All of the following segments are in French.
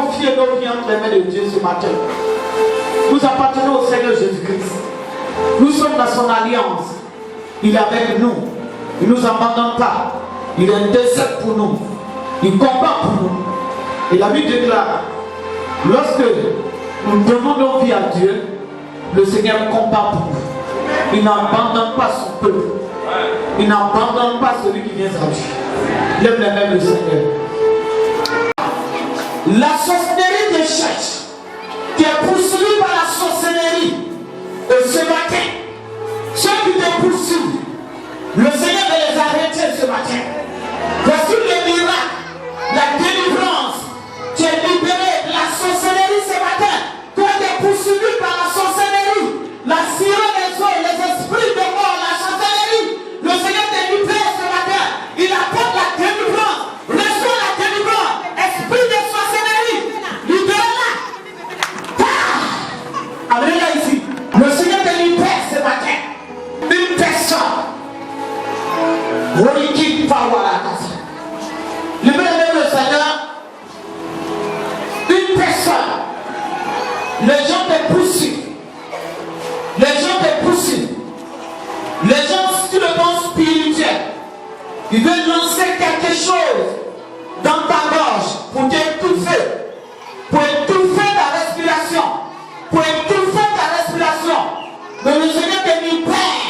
confier nos vies entre les mains de Dieu ce matin. Nous appartenons au Seigneur Jésus-Christ. Nous sommes dans son alliance. Il est avec nous. Il ne nous abandonne pas. Il intercède pour nous. Il combat pour nous. Et la Bible déclare, lorsque nous donnons nos vies à Dieu, le Seigneur combat pour nous. Il n'abandonne pas son peuple. Il n'abandonne pas celui qui vient à lui. Lève les mains le Seigneur. La sorcellerie des cherche. Tu es poursuivi par la sorcellerie. Et ce matin, ceux qui te poursuivent, le Seigneur va les arrêter ce matin. Voici le miracle, la délivrance. Tu es libéré de la sorcellerie ce matin. Toi, tu es poursuivi par la sorcellerie, la sirène des eaux, les esprits de mort, la sorcellerie. Le Seigneur te libère ce matin. Il apporte la délivrance. Reçois la délivrance. Esprit de sorcellerie, libère-la. Amenez-la ici. Le Seigneur te libère ce matin. Une personne. Roriki Pawarakasa. Libère-le le Seigneur. Une personne. Les gens te poursuivent. Les gens te poursuivent. Les gens sur le plan spirituel. Ils veulent lancer quelque chose dans ta gorge pour t'étouffer. Pour étouffer ta respiration. Pour étouffer ta respiration. Mais le Seigneur te libère.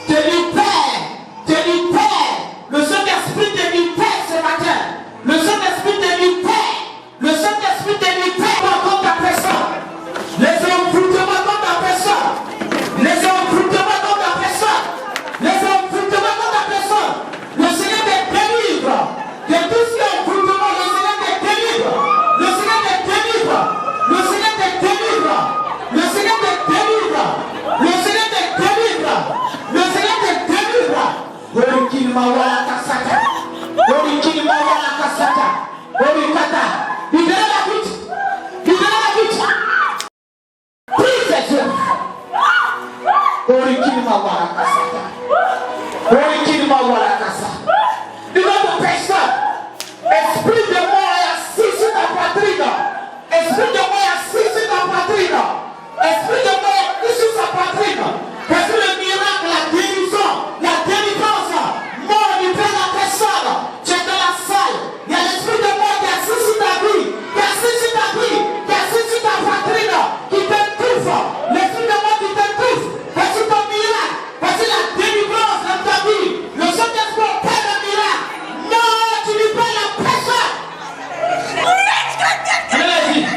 Te libère. Te libère. Le Saint-Esprit te libère ce matin. Le Saint-Esprit te libère. Le Saint-Esprit te libère contre ta personne. Les envoûtements contre ta personne. Les envoûtements contre ta personne. Les envoûtements contre ta personne. Le Seigneur te délivre. De tout ce qui est envoûtement, le Seigneur te délivre. Le Seigneur te délivre. Le Seigneur te délivre. Le Seigneur te délivre. Le Seigneur te délivre. Le Seigneur te délivre. Orikini mawala kasata. Orikini mawala kasata. Orikata. Libérez la vite. Libérez la vite. Prie tes œuvres. Orikini mawala kasata. Orikini mawala kasata. Une autre personne. Esprit de mort est assis sur ta poitrine. Esprit de mort est assis sur ta poitrine. Esprit de mort est assis sur sa poitrine. Parce que le miracle, la guérison, la délivrance, mort libère la personne. Tu es dans la salle. Il y a l'esprit de mort qui est assis sur ta vie. Qui est assis sur ta vie. Qui est assis sur ta poitrine. Qui t'étouffe. L'esprit de mort qui t'étouffe. Voici ton miracle. Voici la délivrance dans ta vie. Le Saint-Esprit opère le miracle. Non, tu libères la personne. Allez-y.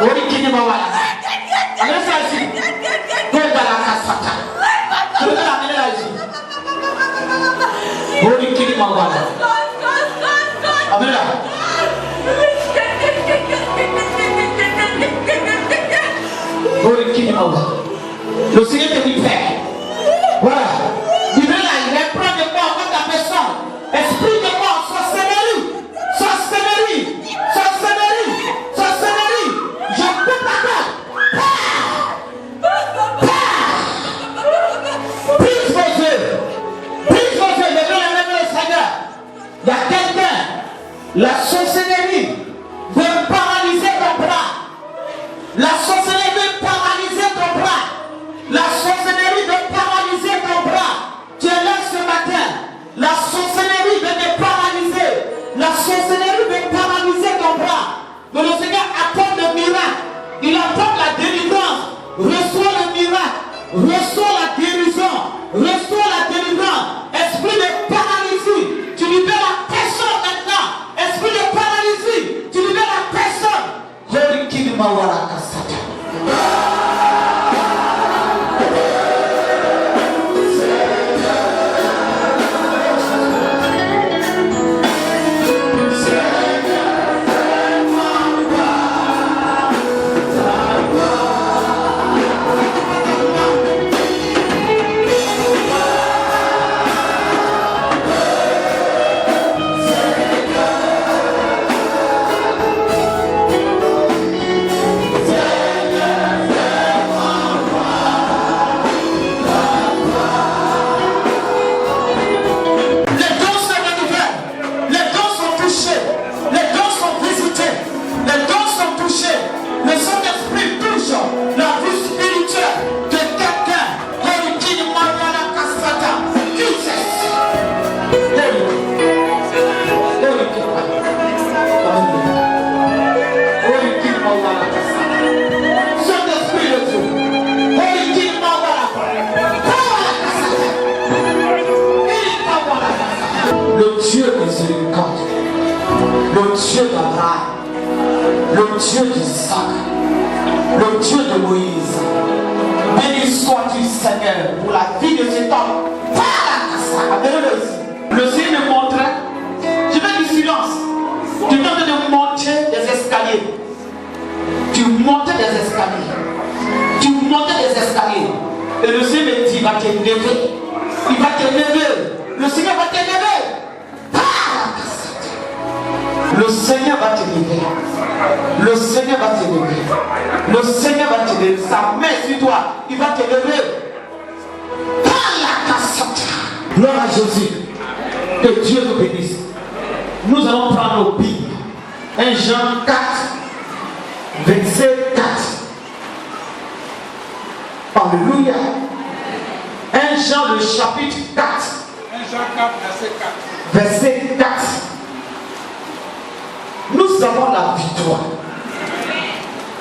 Orikini mawala. Allez ça ici. Donne la kasata. Je vais l'amener là ici. Orikini mawala. Amène là. Orikini mawala. Le Seigneur te libère. Voilà. Libère-la. Il reprend de mort contre ta personne. Esprit de mort, sorcellerie. Sorcellerie. Sorcellerie. Sorcellerie. Je coupe la tête. Prise vos yeux. Prise vos yeux. Levez le Seigneur. Il y a quelqu'un. La sorcellerie veut paralyser ton bras. La sorcellerie veut paralyser ton bras. La sorcellerie veut paralyser ton bras. Tu es là ce matin. La sorcellerie veut te paralyser. La sorcellerie veut paralyser ton bras. Mais le Seigneur apporte le miracle. Il apporte la délivrance. Reçois le miracle. Reçois la guérison. Reçois la délivrance. Esprit de paralysie. Tu libères la personne maintenant. Esprit de paralysie. le Dieu d'Abraham, le Dieu d'Isaac, le Dieu de Moïse. Béni sois-tu, Seigneur, pour la vie de cet homme. Le Seigneur me montrait, je fais du silence. Tu es en train de monter des escaliers. Tu montais des escaliers. Tu montais des escaliers. Et le Seigneur me dit, il va te lever. Il va te lever. Le Seigneur va te lever. Le Seigneur va te lever. Le Seigneur va te lever. Le Seigneur va te lever. Sa main sur toi, il va te lever. Gloire à Jésus. Que Dieu nous bénisse. Nous allons prendre nos Bibles. 1 Jean 4, verset 4. Alléluia. 1 Jean le chapitre 4. 1 Jean 4, verset 4. Verset 4. Nous avons la victoire.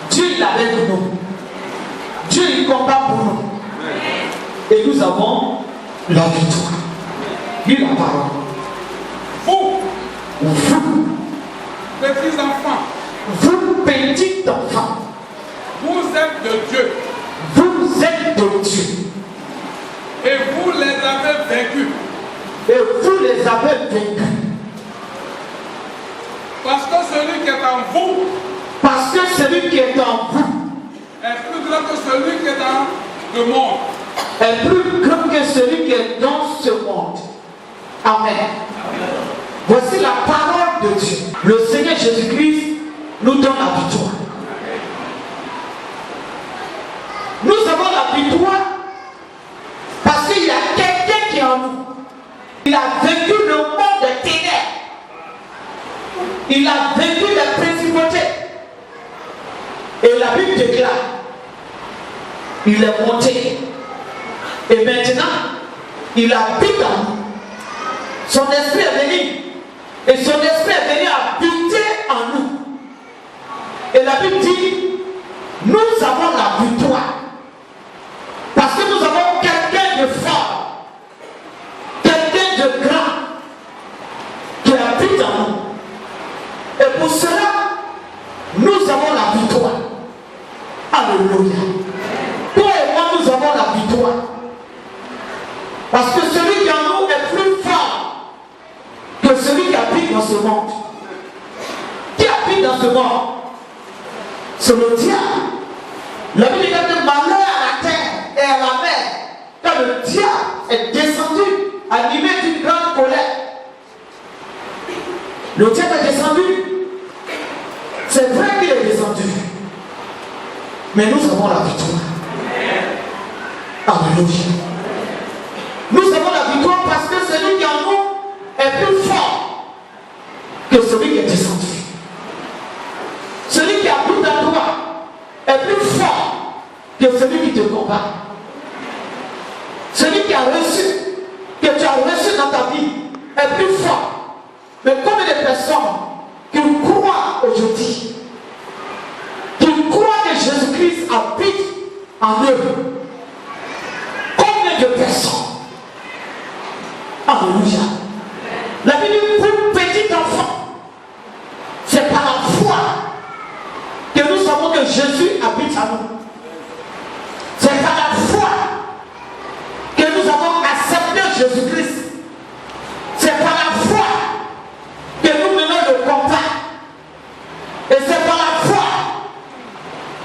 Dieu il est avec nous. Dieu il combat pour nous. Et nous avons la victoire. Dis la parole. Vous, petits enfants, vous petits enfants, vous êtes de Dieu. Vous êtes de Dieu. Et vous les avez vaincus. Et vous les avez vaincus. Parce que celui qui est en vous, parce que celui qui est en vous est plus grand que celui qui est dans le monde. Est plus grand que celui qui est dans ce monde. Amen. Voici la parole de Dieu. Le Seigneur Jésus-Christ nous donne la victoire. Nous avons la victoire parce qu'il y a quelqu'un qui est en nous. Il a vaincu le monde des ténèbres. Il a vaincu les principautés. Et la Bible déclare, il est monté. Et maintenant, il habite en nous. Son esprit est venu. Et son esprit est venu habiter en nous. Et la Bible dit, nous avons la victoire. Parce que nous avons quelqu'un de fort, quelqu'un de grand, qui habite en nous. Et pour cela, nous avons la victoire. Alléluia. Toi et moi, nous avons la victoire. Parce que celui qui en nous est plus fort que celui qui habite dans ce monde. Qui habite dans ce monde? C'est le diable. La Bible dit que malheur à la terre et à la mer, quand le diable est descendu, animé d'une grande colère. Le diable est descendu. C'est vrai qu'il est descendu. Mais nous avons la victoire. Alléluia. Nous avons la victoire parce que celui qui en nous est plus fort que celui qui est descendu. Celui qui habite en toi est plus fort que celui qui te combat. Celui qui a reçu, que tu as reçu dans ta vie, est plus fort. Mais combien de personnes qui croient aujourd'hui, qui croient que Jésus-Christ habite en eux? Combien de personnes? Alléluia. La Bible dit pour petit enfant, c'est par la foi que nous savons que Jésus habite en nous. C'est par la foi que nous avons accepté Jésus-Christ. C'est par la foi que nous menons le combat. Et c'est par la foi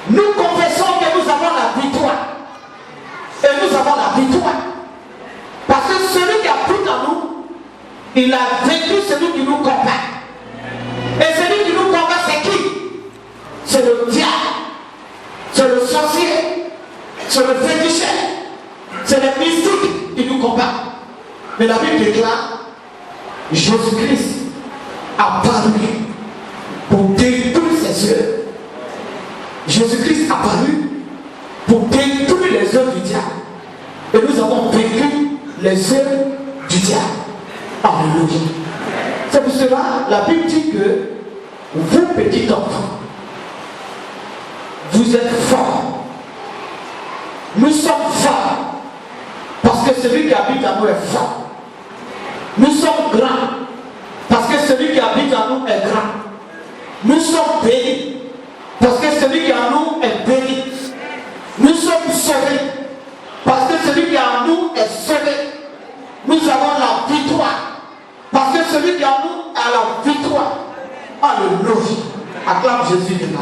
nous confessons que nous avons la victoire. Et nous avons la victoire. Parce que celui qui habite en nous, il a vaincu celui qui nous combat. Et celui qui nous combat, c'est qui? C'est le diable. C'est le sorcier. C'est le féticheur. C'est le mystique qui nous combat. Mais la Bible déclare, Jésus-Christ a paru pour détruire ses œuvres. Jésus-Christ a paru pour détruire les œuvres du diable. Et nous avons vaincu les œuvres du diable. Alléluia. C'est pour cela, la Bible dit que vous, petits enfants, vous êtes forts. Nous sommes forts. Parce que celui qui habite en nous est fort. Nous sommes grands. Parce que celui qui habite en nous est grand. Alléluia. Acclame Jésus de là.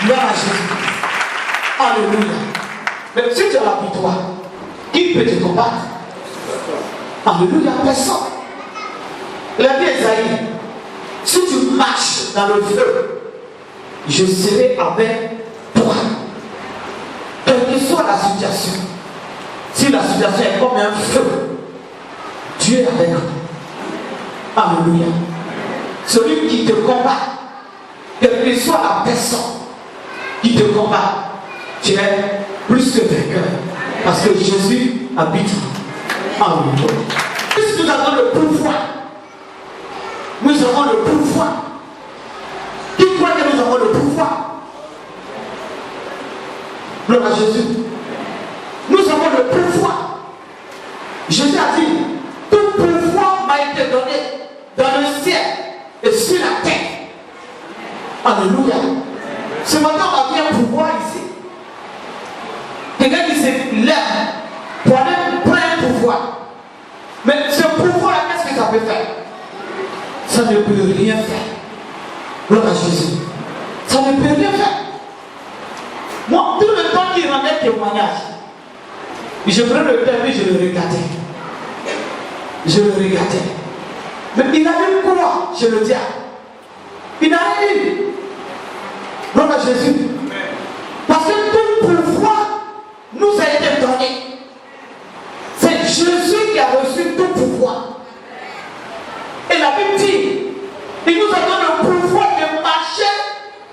Gloire à Jésus. Alléluia. Mais si tu as la victoire, qui peut te combattre? Alléluia, personne. Il a dit Esaïe, si tu marches dans le feu, je serai avec toi. Quelle que soit la situation, si la situation est comme un feu, Dieu est avec nous. Alléluia. Celui qui te combat, quelle que soit la personne qui te combat, tu es plus que vainqueur. Parce que Jésus habite en nous. Puisque nous avons le pouvoir, nous avons le pouvoir. Qui croit que nous avons le pouvoir? Gloire à Jésus. Nous avons le pouvoir. Jésus a dit, tout pouvoir m'a été donné dans le ciel et sur la terre. Alléluia. Ce matin, on a vu un pouvoir ici. Quelqu'un qui se lève pour aller prendre un pouvoir. Mais ce pouvoir-là, qu'est-ce que ça peut faire? Ça ne peut rien faire. Gloire à Jésus. Ça ne peut rien faire. Moi, tout le temps qu'il rendait témoignage, je prenais le thème et je le regardais. Je le regardais. Mais il a eu quoi? Je le dis. Il n'a rien eu. Gloire à Jésus. Parce que tout pouvoir nous a été donné. C'est Jésus qui a reçu tout pouvoir. Et la Bible dit, il nous a donné le pouvoir de marcher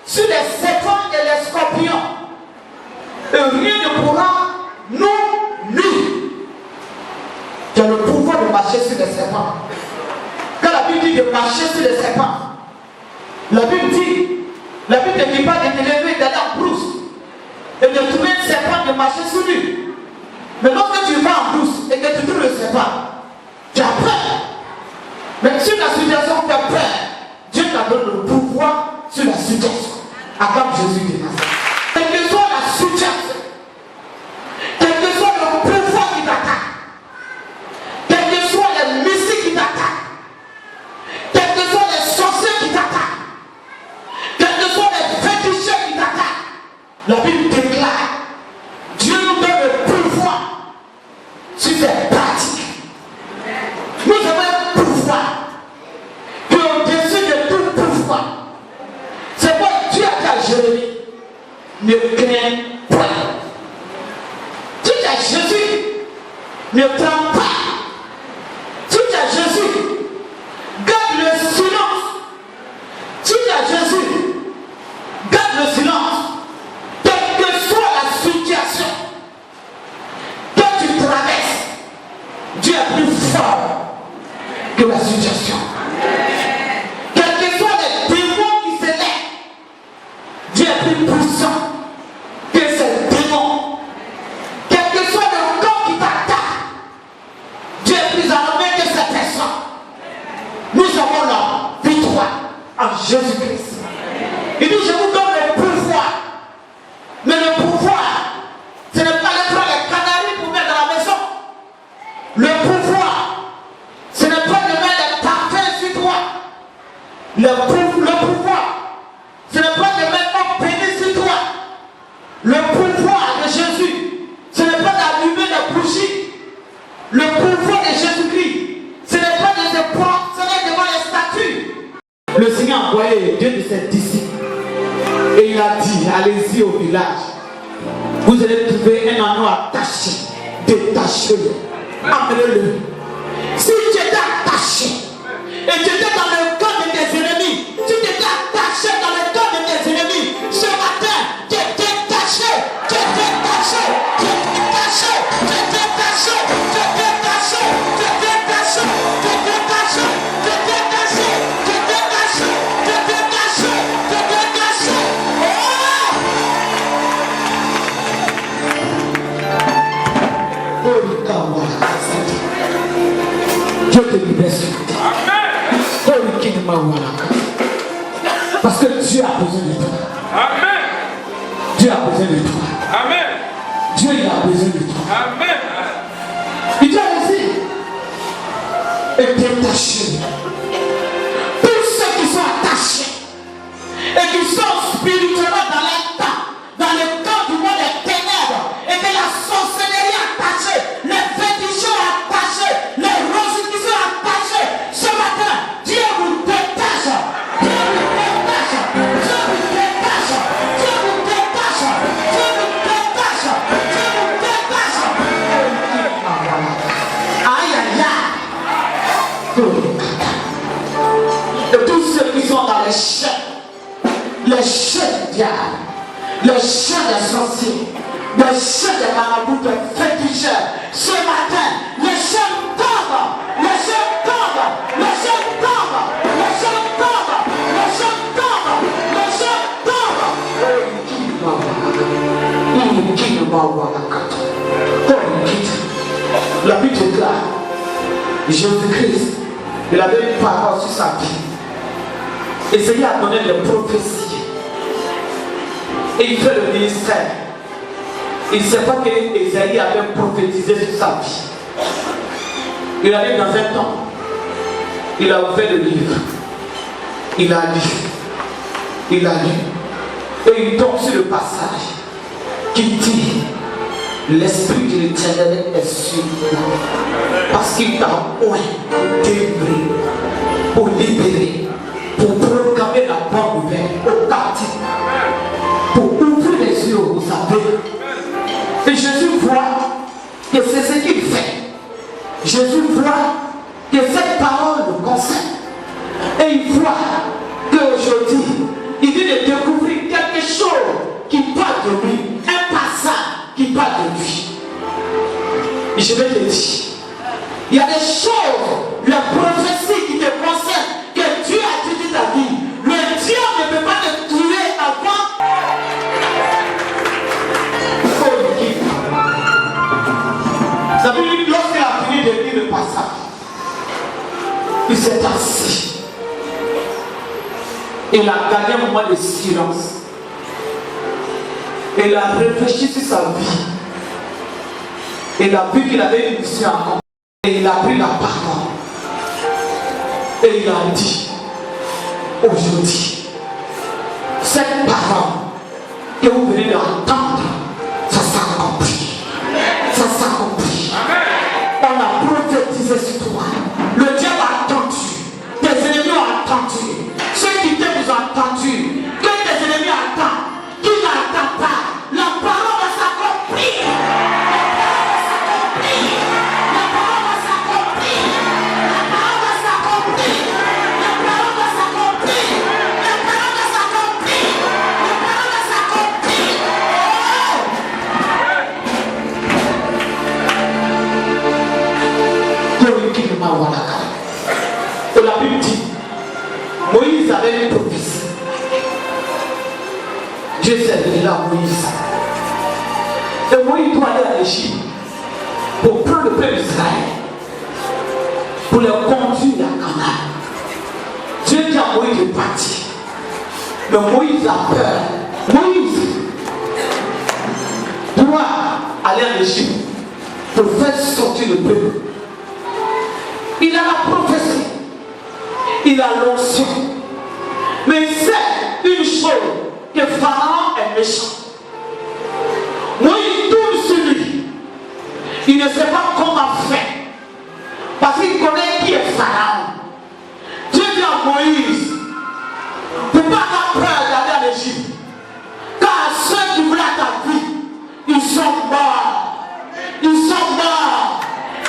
sur les serpents et les scorpions. Et rien ne pourra nous nuire. Tu as le pouvoir de marcher sur les serpents. Quand la Bible dit de marcher sur les serpents, la Bible ne dit pas de te lever, d'aller en brousse et de trouver un serpent de marcher sur lui. Mais lorsque tu vas en brousse et que tu trouves le serpent, tu as peur. Mais si la situation fait peur, Dieu t'a donné le pouvoir sur la situation. Acclame Jésus de Nazareth. Quelle que soit la situation, quel que soit le pouvoir qui t'attaque, quels que soient les mystiques qui t'attaquent, quels que soient les sorciers qui t'attaquent, quels que soient les féticheurs qui t'attaquent, la Bible déclare, Dieu nous donne le pouvoir sur ces pratiques. Nous avons un pouvoir qui est au-dessus de tout pouvoir. C'est quoi Dieu a dit à Jérémie? Ne crains pas. Tu dis à Jésus, ne crains pas. Tu dis à Jésus, garde le silence. Tu dis à Jésus, garde le silence. Quelle que soit la situation que tu traverses, Dieu est plus fort que la situation. Quels que soient les démons qui s'élèvent, Dieu est plus puissant que ces démons. Quel que soit le corps qui t'attaque, Dieu est plus armé que ces personnes. Nous avons la victoire en Jésus-Christ. Il dit, je vous donne le pouvoir. Mais le pouvoir, ce n'est pas de prendre les canaris pour mettre dans la maison. Le pouvoir, ce n'est pas de mettre des parfums sur toi. Le pouvoir, ce n'est pas de mettre un pénis sur toi. Le pouvoir de Jésus, ce n'est pas d'allumer des bougies. Le pouvoir de Jésus-Christ, ce n'est pas de se prosterner devant les statues. Le Seigneur a envoyé deux de ses disciples. Et il a dit, allez-y au village. Vous allez trouver un anneau attaché. Détachez-le. Amenez-le. Si tu étais attaché et tu étais dans le camp de tes ennemis, tu t'étais attaché dans le camp de tes ennemis, ce matin, tu es détaché, tu es détaché, tu es détaché, tu es détaché, tu es détaché, tu es détaché, tu es détaché, tu es détaché, tu es détaché, tu es détaché, tu es détaché. Dieu te libère ce matin. Parce que Dieu a besoin de toi. Amen. Dieu a besoin de toi. Amen. Dieu il a besoin de toi. Amen. Il dit ici, et détaché. Tout spirituellement dans les temps, dans le camp du monde des ténèbres, et que la sorcellerie attachée, les féticheurs attachés, les rosichistes attachés, ce matin, Dieu vous détache, Dieu vous détache, Dieu vous détache, Dieu vous détache, Dieu vous détache, Dieu vous détache. Aïe aïe aïe. Et tous ceux qui sont dans les chaînes du diable, les chaînes des sorciers, les chaînes des marabouts, des féticheurs, ce matin, les chaînes tombent, les chaînes tombent, les chaînes tombent, les chaînes tombent, les chaînes tombent, les chaînes tombent. La Bible déclare, Jésus-Christ, il avait une parole sur sa vie. Et Seigneur a donné des prophéties. Et il fait le ministère. Il ne sait pas que Ésaïe avait prophétisé sur sa vie. Il allait dans un temps. Il a ouvert le livre. Il a lu. Il a lu. Et il tombe sur le passage qui dit: l'Esprit de l'Éternel est sur moi. Parce qu'il t'a oint délivré, pour libérer, pour proclamer la bonne nouvelle aux captifs, pour ouvrir les yeux aux aveugles. Et Jésus voit que c'est ce qu'il fait. Jésus voit que cette parole le concerne. Et il voit qu'aujourd'hui, il vient de découvrir quelque chose qui parle de lui, un passage qui parle de lui. Et je vais te dire, il y a des choses, la prophétie qui te concerne, que Dieu a dit dans ta vie. Le Dieu ne peut pas te tuer avant. Ça veut dire que lorsqu'il a fini de lire le passage, il s'est assis. Il a gardé un moment de silence. Il a réfléchi sur sa vie. Il a vu qu'il avait une mission à accomplir. Et il a pris la parole. Et il a dit: aujourd'hui, cette parole que vous venez d'entendre, ça s'accomplit. Ça s'accomplit. On a prophétisé sur toi. Le diable a entendu. Tes ennemis ont entendu. Ceux qui t'aiment vous ont entendu. Que tes ennemis attendent. Qui n'attend pas. La parole va s'accomplir. La parole va s'accomplir. La parole va s'accomplir. La parole va s'accomplir. La parole va s'accomplir. La parole va s'accomplir. Et la Bible dit, Moïse avait une prophétie. Dieu s'est révélé à Moïse. Et Moïse doit aller à l'Égypte pour prendre le peuple d'Israël, pour les conduire à Canaan. Dieu dit à Moïse de partir. Mais Moïse a peur. Moïse doit aller à l'Égypte pour faire sortir le peuple. Il a la prophétie. Il a l'onction. Mais il sait une chose, que Pharaon est méchant. Moïse tourne sur lui. Il ne sait pas comment faire. Parce qu'il connaît qui est Pharaon. Dieu dit à Moïse, ne peux pas avoir peur d'aller à l'Égypte. Car ceux qui voulaient ta vie, ils sont morts. Ils sont morts.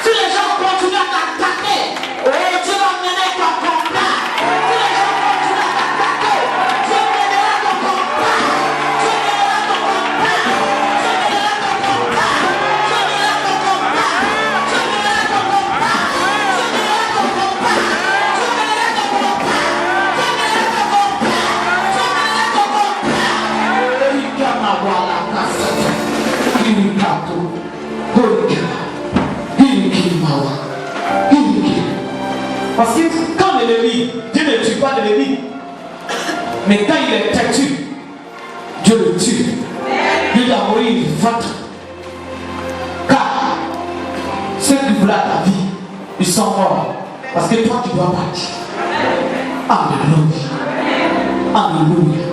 Si les gens continuent à t'attaquer, Dieu va mener ton combat. Si les gens continuent à t'attaquer, Dieu mènera ton combat. Dieu mènera ton combat. Dieu mènera ton combat. Dieu mènera ton combat. Dieu mènera ton combat. Dieu mènera ton combat. Dieu mènera ton combat. Dieu mènera ton combat. Dieu mènera ton combat. Il kama wala kasete. Il kato. Parce que quand l'ennemi, Dieu ne tue pas l'ennemi. Mais quand il est têtu, Dieu le tue. Dieu dit à Moïse, va-t'en. Car ceux qui voulaient ta vie, ils sont morts. Parce que toi, tu dois partir. Alléluia. Alléluia.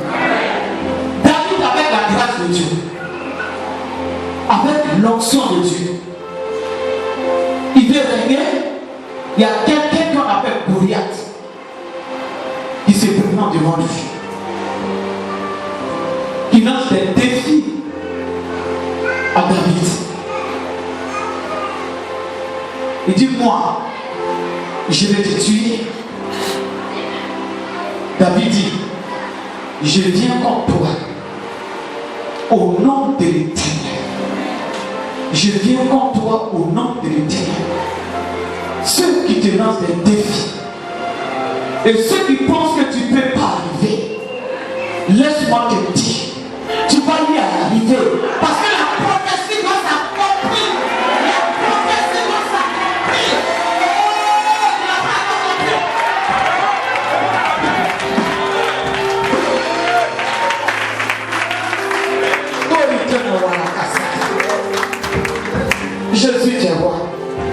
l'onction de Dieu. Il veut régner. Il y a quelqu'un qu'on appelle Goliath qui se présente devant lui, qui lance des défis à David. Il dit, moi, je vais te tuer. David dit, je viens contre toi au nom de l'Éternel. Je viens contre toi au nom de l'Éternel. Ceux qui te lancent des défis et ceux qui pensent que tu ne peux pas arriver, laisse-moi te dire, tu vas y arriver. Parce que la prophétie doit s'accomplir. La prophétie doit s'accomplir. Jésus est roi.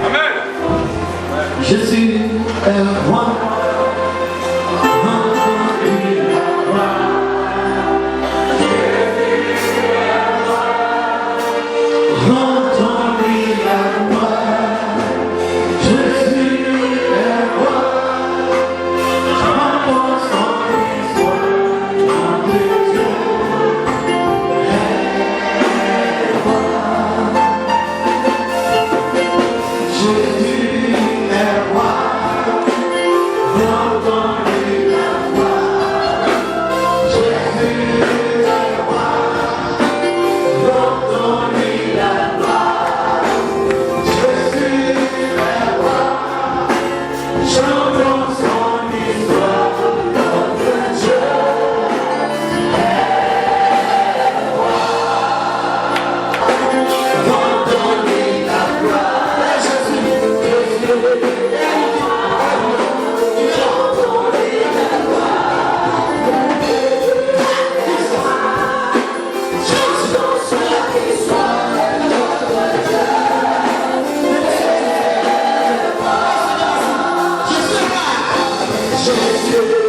Amen. Jésus est roi. Jésus